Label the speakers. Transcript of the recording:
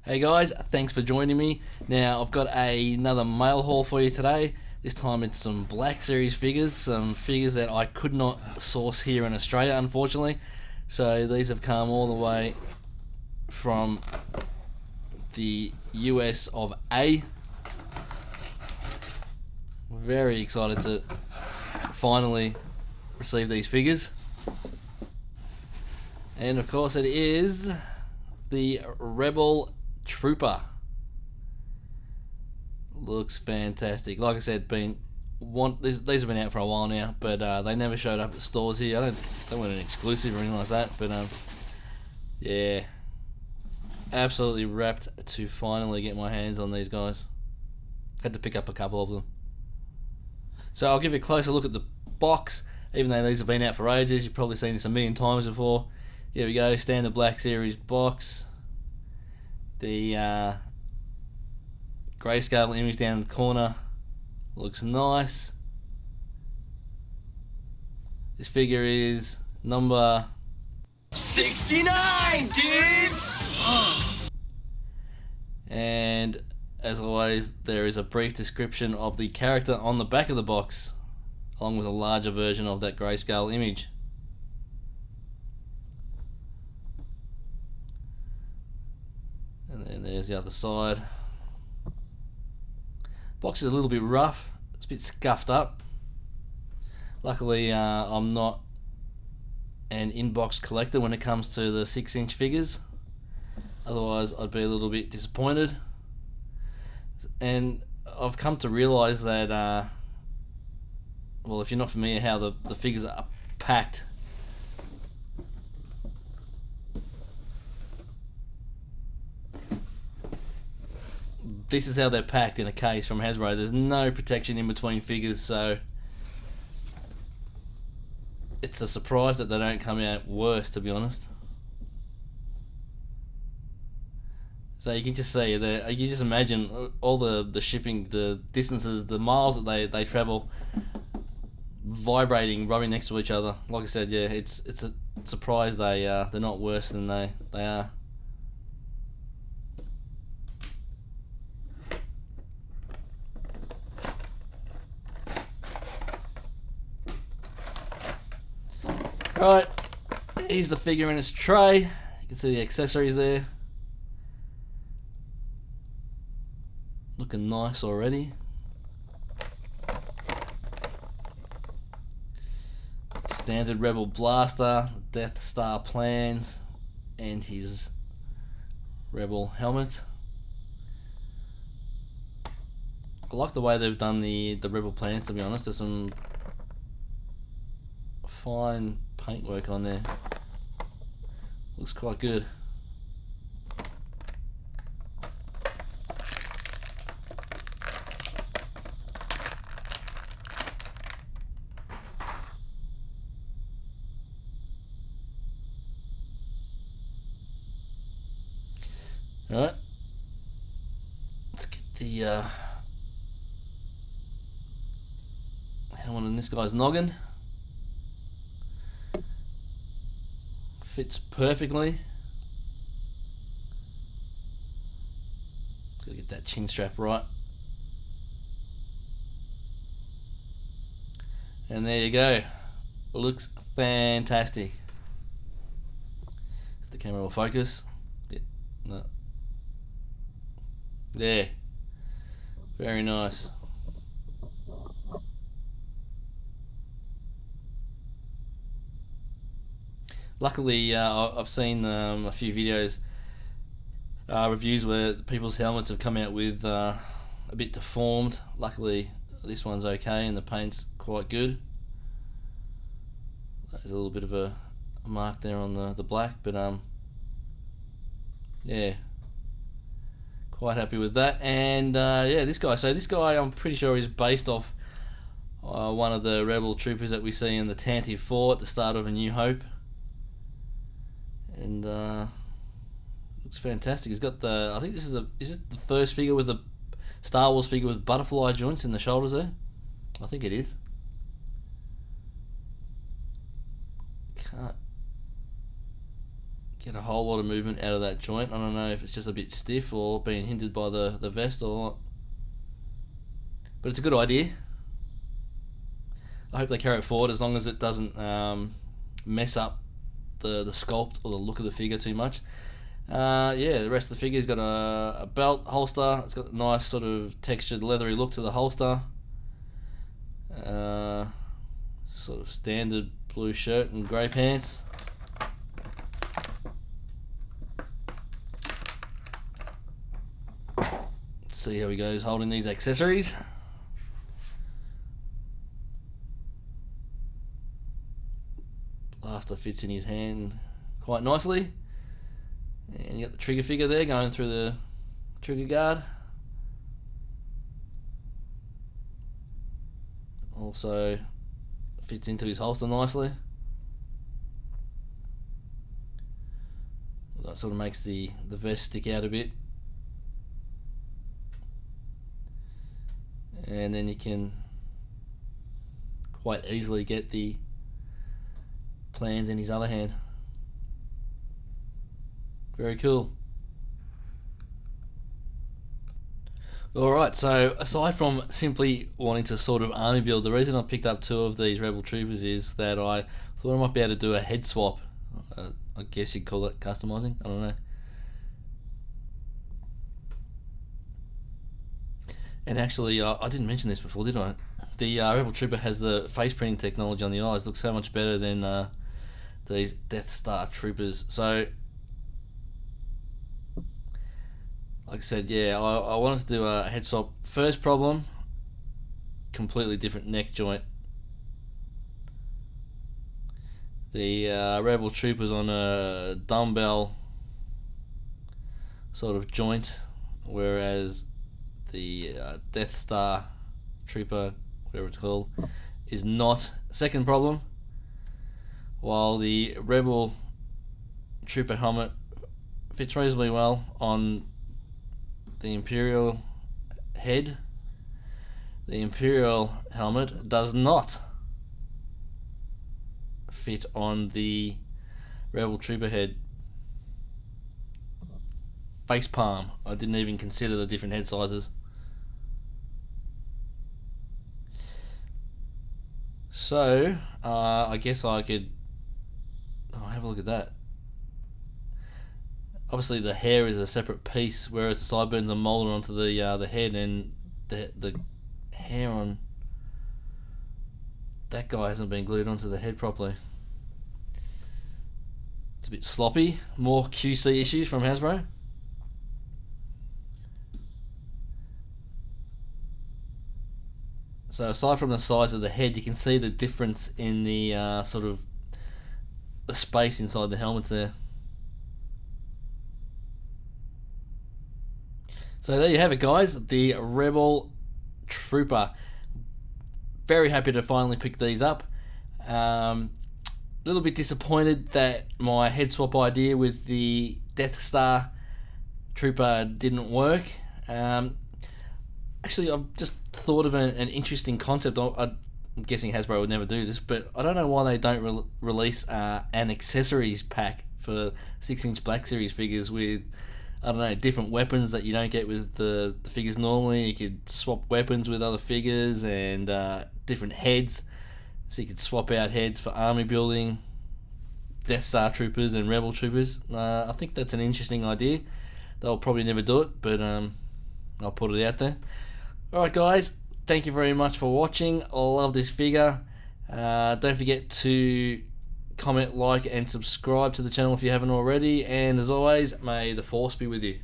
Speaker 1: Hey guys, thanks for joining me. Now I've got another mail haul for you today. This time it's some Black Series figures, some figures that I could not source here in Australia unfortunately. So these have come all the way from the US of A. Very excited to finally receive these figures. And of course it is the Rebel Trooper. Looks fantastic. Like I said, these have been out for a while now, but they never showed up at stores here. They weren't an exclusive or anything like that, but yeah, absolutely wrapped to finally get my hands on these guys. Had to pick up a couple of them. So I'll give you a closer look at the box. Even though these have been out for ages, you've probably seen this a million times before. Here we go, standard Black Series box. The grayscale image down in the corner looks nice. This figure is number
Speaker 2: 69, dudes!
Speaker 1: And as always, there is a brief description of the character on the back of the box, along with a larger version of that grayscale image. And then there's the other side. Box is a little bit rough. It's a bit scuffed up. Luckily, I'm not an in-box collector when it comes to the 6-inch figures. Otherwise, I'd be a little bit disappointed. And I've come to realise that, well, if you're not familiar how the figures are packed, this is how they're packed in a case from Hasbro. There's no protection in between figures, so it's a surprise that they don't come out worse, to be honest. So you can just see, you can just imagine all the shipping, the distances, the miles that they travel, vibrating, rubbing next to each other. Like I said, yeah, it's a surprise they're not worse than they are. Right, here's the figure in its tray. You can see the accessories there. Looking nice already. Standard Rebel blaster, Death Star plans, and his Rebel helmet. I like the way they've done the Rebel plans, to be honest. There's some fine paintwork on there. Looks quite good. Alright, let's get the helmet on this guy's noggin. Fits perfectly. Just gotta get that chin strap right. And there you go. Looks fantastic. If the camera will focus. Yeah, no. There. Very nice. Luckily, I've seen a few videos, reviews where people's helmets have come out with a bit deformed. Luckily, this one's okay and the paint's quite good. There's a little bit of a mark there on the black, but yeah, quite happy with that. And yeah, this guy. So this guy, I'm pretty sure is based off one of the Rebel troopers that we see in the Tantive 4 at the start of A New Hope. And looks fantastic. He's got I think is this the first figure with the Star Wars figure with butterfly joints in the shoulders there? I think it is. Can't get a whole lot of movement out of that joint. I don't know if it's just a bit stiff or being hindered by the vest or what. But it's a good idea. I hope they carry it forward as long as it doesn't mess up the sculpt or the look of the figure too much. The rest of the figure's got a belt holster. It's got a nice sort of textured leathery look to the holster. Sort of standard blue shirt and grey pants. Let's see how he goes holding these accessories. Blaster fits in his hand quite nicely. And you got the trigger figure there going through the trigger guard. Also fits into his holster nicely. That sort of makes the vest stick out a bit. And then you can quite easily get the plans in his other hand. Very cool. Alright, so aside from simply wanting to sort of army build, the reason I picked up 2 of these Rebel Troopers is that I thought I might be able to do a head swap. I guess you'd call it customizing, I don't know. And actually, I didn't mention this before, did I? The Rebel Trooper has the face printing technology on the eyes. Looks so much better than these Death Star Troopers. So, like I said, yeah, I wanted to do a head swap. First problem, completely different neck joint. The Rebel Troopers on a dumbbell sort of joint, whereas the Death Star Trooper, whatever it's called, is not. Second problem, while the Rebel Trooper helmet fits reasonably well on the Imperial head, the Imperial helmet does not fit on the Rebel Trooper head. Face palm. I didn't even consider the different head sizes. So, I guess I could have a look at that. Obviously the hair is a separate piece, whereas the sideburns are molded onto the head, and the hair on that guy hasn't been glued onto the head properly. It's a bit sloppy. More QC issues from Hasbro. So aside from the size of the head, you can see the difference in the sort of the space inside the helmets there. So there you have it, guys. The Rebel Trooper. Very happy to finally pick these up. A little bit disappointed that my head swap idea with the Death Star Trooper didn't work. Actually, I've just thought of an interesting concept. I'm guessing Hasbro would never do this, but I don't know why they don't release an accessories pack for 6-inch Black Series figures with, I don't know, different weapons that you don't get with the figures normally. You could swap weapons with other figures and different heads. So you could swap out heads for army building, Death Star Troopers and Rebel Troopers. I think that's an interesting idea. They'll probably never do it, but I'll put it out there. Alright guys, thank you very much for watching. I love this figure. Don't forget to comment, like and subscribe to the channel if you haven't already. And as always, may the Force be with you.